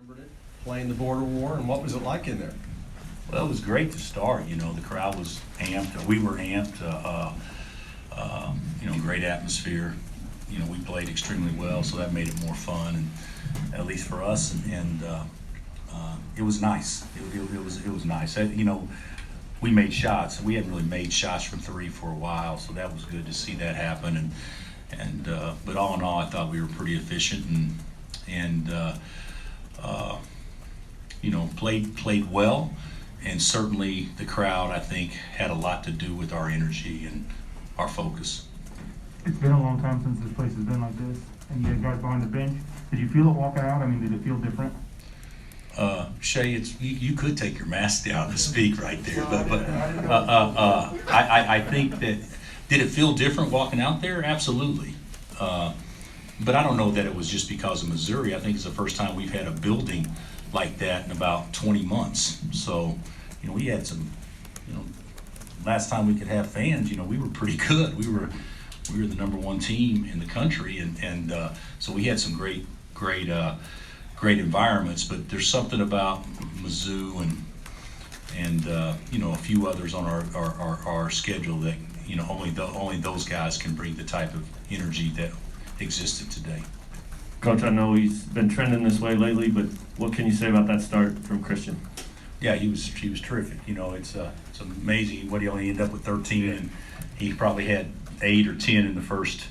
remembered it, playing the border war, and what was it like in there? Well, it was great to start. The crowd was amped. We were amped. Great atmosphere. We played extremely well, so that made it more fun, and at least for us. And it was nice. It was nice. We made shots. We hadn't really made shots from three for a while, so that was good to see that happen. But all in all, I thought we were pretty efficient and played well. And certainly the crowd, I think, had a lot to do with our energy and our focus. It's been a long time since this place has been like this, and you had guys behind the bench. Did you feel it walking out? I mean, did it feel different? Shay, you could take your mask down and speak right there, but I think that, did it feel different walking out there? Absolutely. But I don't know that it was just because of Missouri. I think it's the first time we've had a building like that in about 20 months. So, we had some, last time we could have fans, we were pretty good. We were the number one team in the country, and so we had some great environments. But there's something about Mizzou and a few others on our schedule that only those guys can bring the type of energy that existed today. Coach, I know he's been trending this way lately, but what can you say about that start from Christian? Yeah, he was terrific. It's amazing what he only ended up with 13, and he probably had 8 or 10 in the first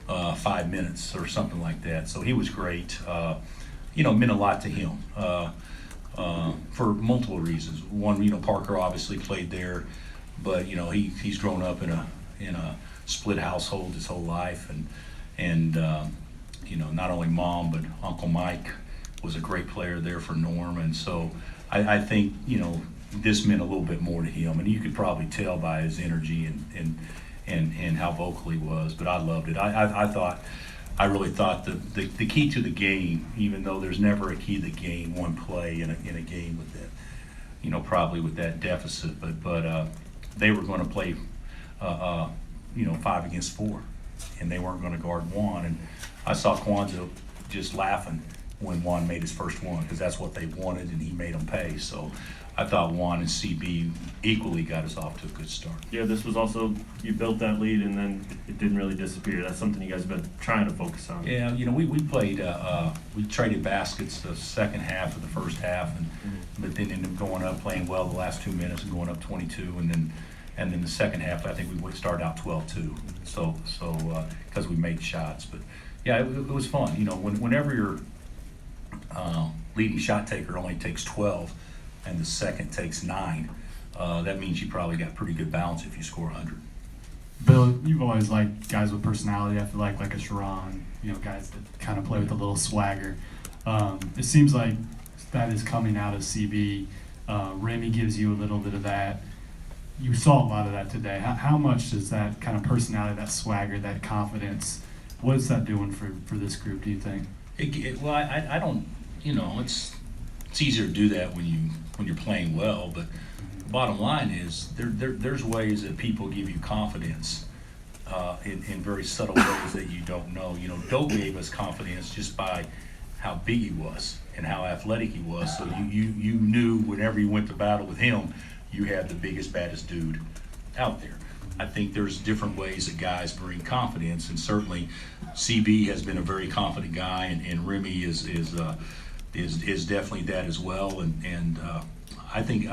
5 minutes or something like that. So he was great. Meant a lot to him for multiple reasons. One, Parker obviously played there, but he's grown up in a split household his whole life, and not only mom but Uncle Mike was a great player there for Norm, and so I think this meant a little bit more to him, and you could probably tell by his energy and how vocal he was. But I loved it. I really thought the key to the game, even though there's never a key to the game, one play in a game with that, probably with that deficit, but they were going to play 5 against 4, and they weren't going to guard Juan. And I saw Kwanzaa just laughing when Juan made his first one, because that's what they wanted, and he made them pay. So I thought Juan and CB equally got us off to a good start. Yeah, this was also, you built that lead and then it didn't really disappear. That's something you guys have been trying to focus on. Yeah, we played, we traded baskets the second half of the first half, but then ended up going up, playing well the last 2 minutes and going up 22, and then the second half, I think we started out 12-2. So because we made shots, but yeah, it was fun. Whenever your leading shot taker only takes 12 and the second takes 9, that means you probably got pretty good balance if you score 100. Bill, you've always liked guys with personality. I feel like a Sharon, guys that kind of play with a little swagger. It seems like that is coming out of CB. Remy gives you a little bit of that. You saw a lot of that today. How much does that kind of personality, that swagger, that confidence, what is that doing for this group, do you think? Well, I don't, it's easier to do that when you're playing well, but the bottom line is there's ways that people give you confidence in very subtle ways that you don't know. Doe gave us confidence just by how big he was and how athletic he was, so you knew whenever you went to battle with him, you had the biggest, baddest dude out there. I think there's different ways that guys bring confidence, and certainly CB has been a very confident guy, and Remy is definitely that as well. And I think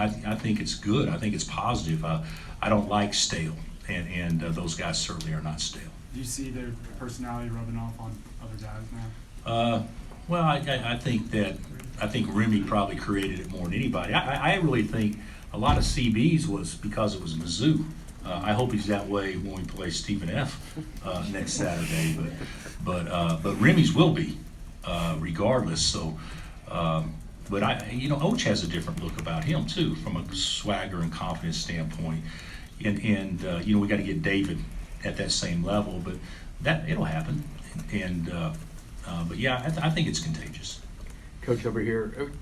it's good. I think it's positive. I don't like stale, and those guys certainly are not stale. Do you see their personality rubbing off on other guys now? Well, I think Remy probably created it more than anybody. I really think a lot of CB's was because it was Mizzou. I hope he's that way when we play Stephen F. Next Saturday, but Remy's will be regardless. So, but Oach has a different look about him too, from a swagger and confidence standpoint, and we got to get David at that same level, but that it'll happen, but yeah, I think it's contagious. Coach over here.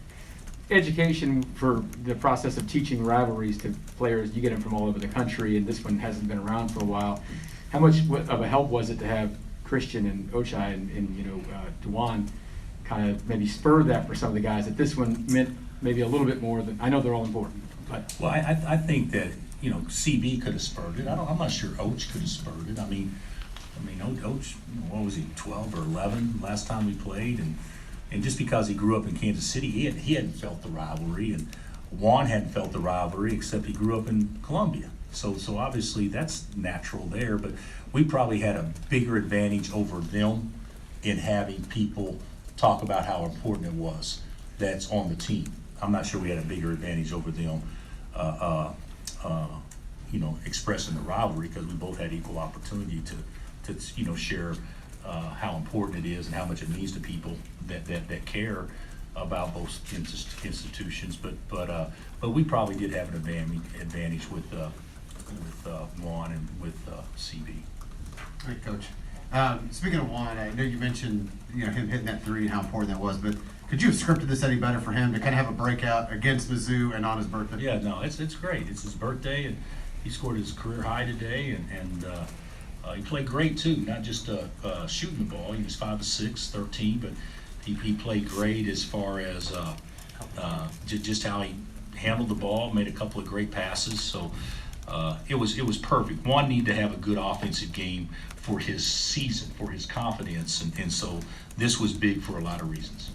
Education for the process of teaching rivalries to players, you get them from all over the country, and this one hasn't been around for a while. How much of a help was it to have Christian and Ochai and DeJuan kind of maybe spurred that for some of the guys, that this one meant maybe a little bit more than, I know they're all important, but Well, I think that, you know, CB could have spurred it. I'm not sure Oach could have spurred it. I mean, Oach, what was he, 12 or 11 last time we played? And just because he grew up in Kansas City, he hadn't felt the rivalry, and Juan hadn't felt the rivalry, except he grew up in Columbia. So obviously that's natural there, but we probably had a bigger advantage over them in having people talk about how important it was that's on the team. I'm not sure we had a bigger advantage over them, you know, expressing the rivalry, because we both had equal opportunity to you know, share how important it is and how much it means to people that care about both institutions. But we probably did have an advantage with Juan and with CB. All right, Coach. Speaking of Juan, I know you mentioned, you know, him hitting that three and how important that was, but could you have scripted this any better for him to kind of have a breakout against Mizzou and on his birthday? Yeah, no, it's great. It's his birthday, and he scored his career high today, and he played great too. Not just shooting the ball. He was 5 of 6, 13, but he played great as far as just how he handled the ball, made a couple of great passes. So it was perfect. Juan needed to have a good offensive game for his season, for his confidence, and so this was big for a lot of reasons.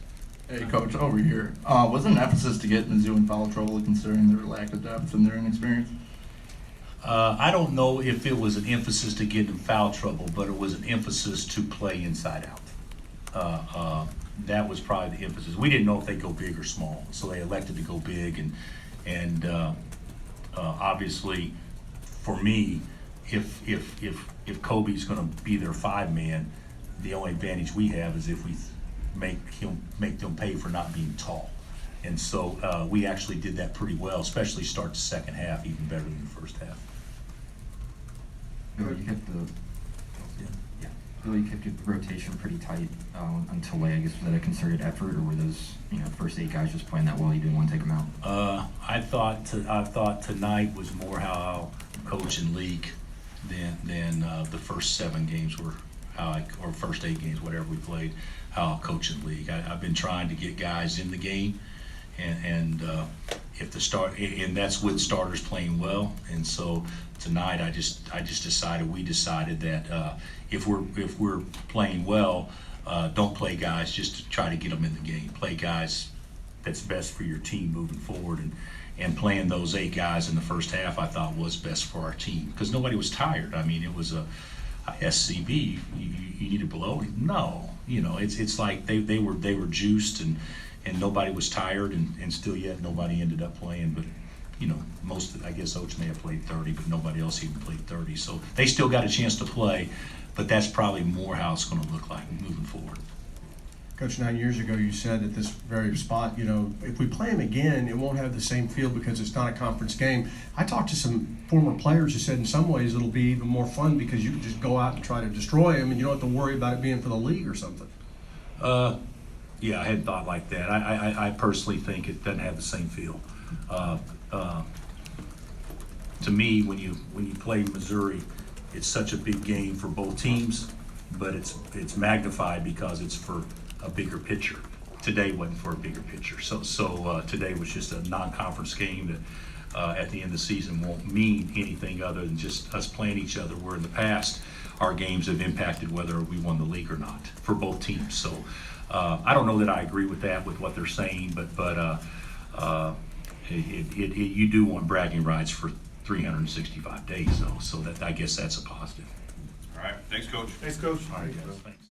Hey, Coach, over here. Was it an emphasis to get Mizzou in foul trouble considering their lack of depth and their inexperience? I don't know if it was an emphasis to get in foul trouble, but it was an emphasis to play inside out. That was probably the emphasis. We didn't know if they'd go big or small, so they elected to go big, and obviously, for me, if Kobe's going to be their 5-man, the only advantage we have is if we make them pay for not being tall. And so we actually did that pretty well, especially start the second half even better than the first half. Billy, you kept your rotation pretty tight until late. I guess, was that a concerted effort, or were those, you know, first 8 guys just playing that well, you didn't want to take them out? I thought tonight was more how I'll coach in league than the first 7 games were or first 8 games, whatever we played, how I'll coach in league. I've been trying to get guys in the game, and if the start, and that's with starters playing well. And so tonight we decided that if we're playing well, don't play guys just to try to get them in the game. Play guys that's best for your team moving forward, and playing those 8 guys in the first half I thought was best for our team, because nobody was tired. I mean, it was a SCB. You need to blow? No, you know, it's like they were juiced, and nobody was tired, and still yet nobody ended up playing. But you know, I guess Oach may have played 30, but nobody else even played 30. So they still got a chance to play, but that's probably more how it's going to look like moving forward. Coach, 9 years ago, you said at this very spot, you know, if we play them again, it won't have the same feel because it's not a conference game. I talked to some former players who said in some ways it'll be even more fun because you can just go out and try to destroy them, and you don't have to worry about it being for the league or something. Yeah, I hadn't thought like that. I personally think it doesn't have the same feel. To me, when you play Missouri, it's such a big game for both teams, but it's magnified because it's for a bigger picture. Today wasn't for a bigger picture. So today was just a non-conference game that at the end of the season won't mean anything other than just us playing each other, where in the past our games have impacted whether we won the league or not for both teams. So I don't know that I agree with that, with what they're saying, but you do want bragging rights for 365 days, though, so that I guess that's a positive. All right, thanks, Coach. Thanks, Coach. All right, guys, thanks.